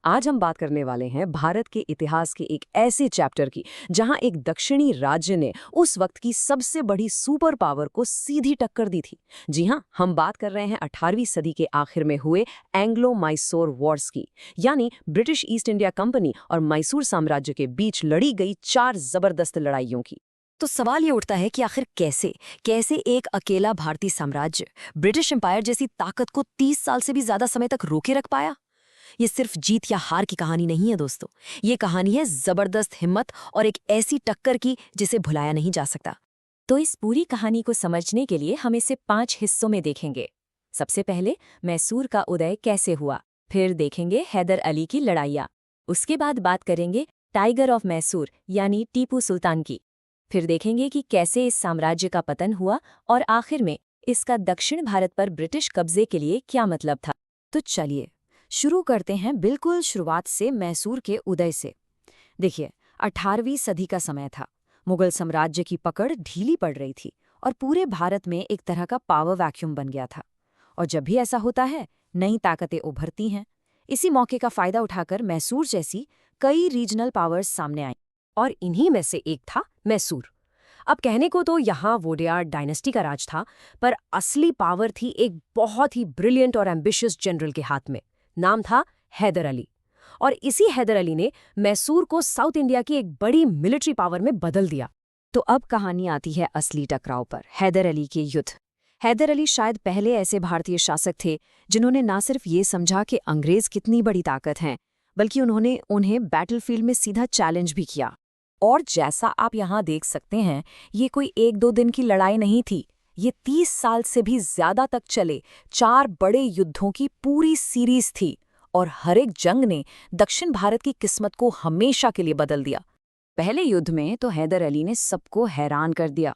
आज हम बात करने वाले हैं भारत के इतिहास के एक ऐसे चैप्टर की जहां एक दक्षिणी राज्य ने उस वक्त की सबसे बड़ी सुपर पावर को सीधी टक्कर दी थी। जी हां, हम बात कर रहे हैं 18वीं सदी के आखिर में हुए एंग्लो मैसूर वॉर्स की, यानी ब्रिटिश ईस्ट इंडिया कंपनी और मैसूर साम्राज्य के बीच लड़ी गई 4 जबरदस्त लड़ाइयों की। तो सवाल ये उठता है कि आखिर कैसे कैसे एक अकेला भारतीय साम्राज्य ब्रिटिश एम्पायर जैसी ताकत को 30 साल से भी ज्यादा समय तक रोके रख पाया। ये सिर्फ जीत या हार की कहानी नहीं है दोस्तों, ये कहानी है जबरदस्त हिम्मत और एक ऐसी टक्कर की जिसे भुलाया नहीं जा सकता। तो इस पूरी कहानी को समझने के लिए हम इसे 5 हिस्सों में देखेंगे। सबसे पहले मैसूर का उदय कैसे हुआ, फिर देखेंगे हैदर अली की लड़ाइयाँ, उसके बाद बात करेंगे टाइगर ऑफ मैसूर यानी टीपू सुल्तान की, फिर देखेंगे कि कैसे इस साम्राज्य का पतन हुआ और आखिर में इसका दक्षिण भारत पर ब्रिटिश कब्जे के लिए क्या मतलब था। तो चलिए शुरू करते हैं बिल्कुल शुरुआत से, मैसूर के उदय से। देखिए, 18वीं सदी का समय था। मुगल साम्राज्य की पकड़ ढीली पड़ रही थी और पूरे भारत में एक तरह का पावर वैक्यूम बन गया था। और जब भी ऐसा होता है, नई ताकतें उभरती हैं। इसी मौके का फायदा उठाकर मैसूर जैसी कई रीजनल पावर्स सामने आई और इन्हीं में से एक था मैसूर। अब कहने को तो यहाँ वोडेयार डायनेस्टी का राज था, पर असली पावर थी एक बहुत ही ब्रिलियंट और एम्बिशियस जनरल के हाथ में। नाम था हैदर अली। और इसी हैदर अली ने मैसूर को साउथ इंडिया की एक बड़ी मिलिट्री पावर में बदल दिया। तो अब कहानी आती है असली टकराव पर, हैदर अली के युद्ध। हैदर अली शायद पहले ऐसे भारतीय शासक थे जिन्होंने ना सिर्फ ये समझा कि अंग्रेज कितनी बड़ी ताकत हैं, बल्कि उन्होंने उन्हें बैटलफील्ड में सीधा चैलेंज भी किया। और जैसा आप यहाँ देख सकते हैं, ये कोई 1-2 दिन की लड़ाई नहीं थी, ये 30 साल से भी ज्यादा तक चले 4 बड़े युद्धों की पूरी सीरीज थी। और हर एक जंग ने दक्षिण भारत की किस्मत को हमेशा के लिए बदल दिया। पहले युद्ध में तो हैदर अली ने सबको हैरान कर दिया।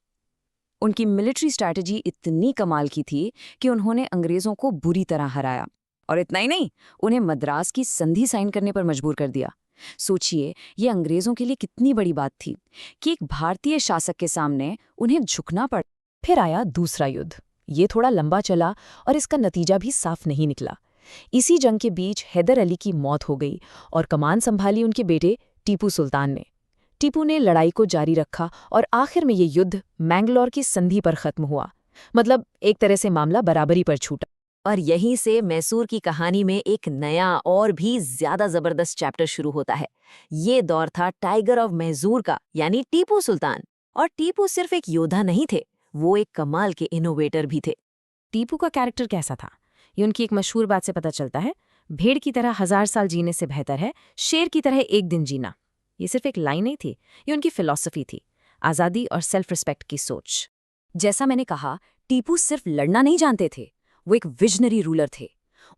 उनकी मिलिट्री स्ट्रैटेजी इतनी कमाल की थी कि उन्होंने अंग्रेजों को बुरी तरह हराया। और इतना ही नहीं, उन्हें मद्रास की संधि साइन करने पर मजबूर कर दिया। सोचिए, ये अंग्रेजों के लिए कितनी बड़ी बात थी कि एक भारतीय शासक के सामने उन्हें झुकना पड़ा। फिर आया दूसरा युद्ध। ये थोड़ा लंबा चला और इसका नतीजा भी साफ नहीं निकला। इसी जंग के बीच हैदर अली की मौत हो गई और कमान संभाली उनके बेटे टीपू सुल्तान ने। टीपू ने लड़ाई को जारी रखा और आखिर में ये युद्ध मैंगलोर की संधि पर खत्म हुआ। मतलब एक तरह से मामला बराबरी पर छूटा। और यहीं से मैसूर की कहानी में एक नया और भी ज्यादा जबरदस्त चैप्टर शुरू होता है। ये दौर था टाइगर ऑफ मैसूर का, यानी टीपू सुल्तान। और टीपू सिर्फ एक योद्धा नहीं थे, वो एक कमाल के इनोवेटर भी थे। टीपू का कैरेक्टर कैसा था, ये उनकी एक मशहूर बात से पता चलता है। भेड़ की तरह 1000 साल जीने से बेहतर है शेर की तरह एक दिन जीना। ये सिर्फ एक लाइन नहीं थी, ये उनकी फिलॉसफी थी, आज़ादी और सेल्फ रिस्पेक्ट की सोच। जैसा मैंने कहा, टीपू सिर्फ लड़ना नहीं जानते थे, वो एक विजनरी रूलर थे।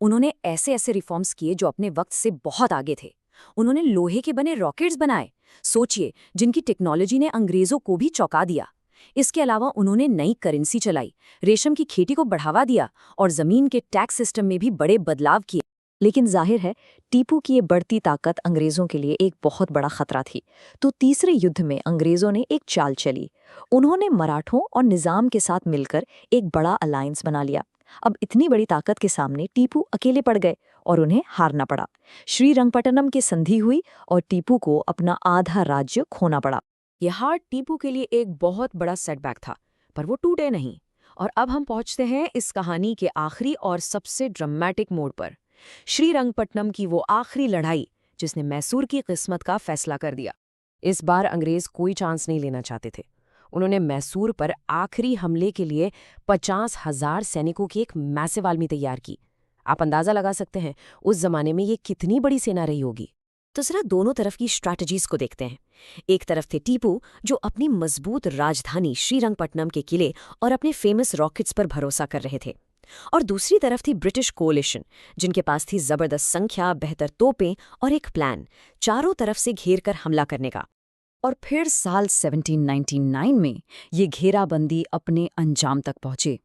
उन्होंने ऐसे ऐसे रिफॉर्म्स किए जो अपने वक्त से बहुत आगे थे। उन्होंने लोहे के बने रॉकेट्स बनाए, सोचिए, जिनकी टेक्नोलॉजी ने अंग्रेजों को भी चौंका दिया। इसके अलावा उन्होंने नई करेंसी चलाई, रेशम की खेती को बढ़ावा दिया और जमीन के टैक्स सिस्टम में भी बड़े बदलाव किए। लेकिन जाहिर है, टीपू की ये बढ़ती ताकत अंग्रेजों के लिए एक बहुत बड़ा खतरा थी। तो तीसरे युद्ध में अंग्रेजों ने एक चाल चली। उन्होंने मराठों और निजाम के साथ मिलकर एक बड़ा अलायंस बना लिया। अब इतनी बड़ी ताकत के सामने टीपू अकेले पड़ गए और उन्हें हारना पड़ा। श्रीरंगपट्टनम की संधि हुई और टीपू को अपना आधा राज्य खोना पड़ा। यह हार टीपू के लिए एक बहुत बड़ा सेटबैक था, पर वो टूटे नहीं। और अब हम पहुंचते हैं इस कहानी के आखिरी और सबसे ड्रामेटिक मोड़ पर, श्रीरंगपट्टनम की वो आखिरी लड़ाई जिसने मैसूर की किस्मत का फैसला कर दिया। इस बार अंग्रेज कोई चांस नहीं लेना चाहते थे। उन्होंने मैसूर पर आखिरी हमले के लिए 50,000 सैनिकों की एक मैसिव आर्मी तैयार की। आप अंदाजा लगा सकते हैं उस जमाने में ये कितनी बड़ी सेना रही होगी। तो जरा दोनों तरफ की स्ट्रैटेजीज को देखते हैं। एक तरफ थे टीपू, जो अपनी मजबूत राजधानी श्रीरंगपट्टनम के किले और अपने फेमस रॉकेट्स पर भरोसा कर रहे थे। और दूसरी तरफ थी ब्रिटिश कोलिशन, जिनके पास थी जबरदस्त संख्या, बेहतर तोपें और एक प्लान, चारों तरफ से घेर कर हमला करने का। और फिर साल 1799 में ये घेराबंदी अपने अंजाम तक पहुंचे।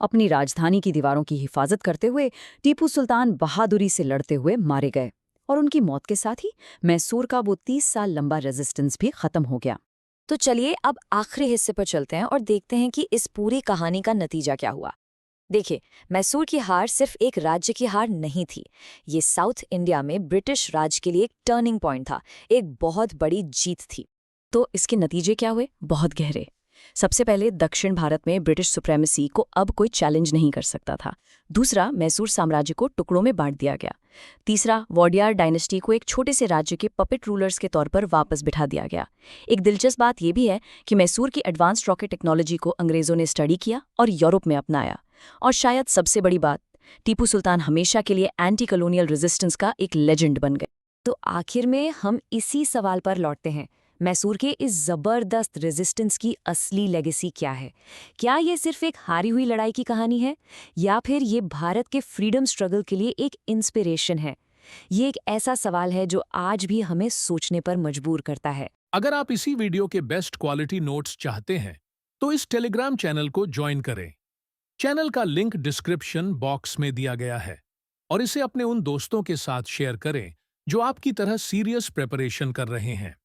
अपनी राजधानी की दीवारों की हिफाजत करते हुए टीपू सुल्तान बहादुरी से लड़ते हुए मारे गए और उनकी मौत के साथ ही मैसूर का वो 30 साल लंबा रेजिस्टेंस भी खत्म हो गया। तो चलिए अब आखिरी हिस्से पर चलते हैं और देखते हैं कि इस पूरी कहानी का नतीजा क्या हुआ। देखिए, मैसूर की हार सिर्फ एक राज्य की हार नहीं थी। ये साउथ इंडिया में ब्रिटिश राज के लिए एक टर्निंग पॉइंट था, एक बहुत बड़ी जीत थी। तो इसके नतीजे क्या हुए? बहुत गहरे। सबसे पहले दक्षिण भारत में ब्रिटिश सुप्रेमेसी को अब कोई चैलेंज नहीं कर सकता था। दूसरा, मैसूर साम्राज्य को टुकड़ों में बांट दिया गया। तीसरा, वॉडियार डायनेस्टी को एक छोटे से राज्य के पपेट रूलर्स के तौर पर वापस बिठा दिया गया। एक दिलचस्प बात यह भी है कि मैसूर की एडवांस्ड रॉकेट टेक्नोलॉजी को अंग्रेजों ने स्टडी किया और यूरोप में अपनाया। और शायद सबसे बड़ी बात, टीपू सुल्तान हमेशा के लिए एंटी कॉलोनियल रेजिस्टेंस का एक लेजेंड बन गए। तो आखिर में हम इसी सवाल पर लौटते हैं, मैसूर के इस जबरदस्त रेजिस्टेंस की असली लेगेसी क्या है? क्या ये सिर्फ एक हारी हुई लड़ाई की कहानी है, या फिर ये भारत के फ्रीडम स्ट्रगल के लिए एक इंस्पिरेशन है? ये एक ऐसा सवाल है जो आज भी हमें सोचने पर मजबूर करता है। अगर आप इसी वीडियो के बेस्ट क्वालिटी नोट्स चाहते हैं तो इस टेलीग्राम चैनल को ज्वाइन करें। चैनल का लिंक डिस्क्रिप्शन बॉक्स में दिया गया है और इसे अपने उन दोस्तों के साथ शेयर करें जो आपकी तरह सीरियस प्रिपरेशन कर रहे हैं।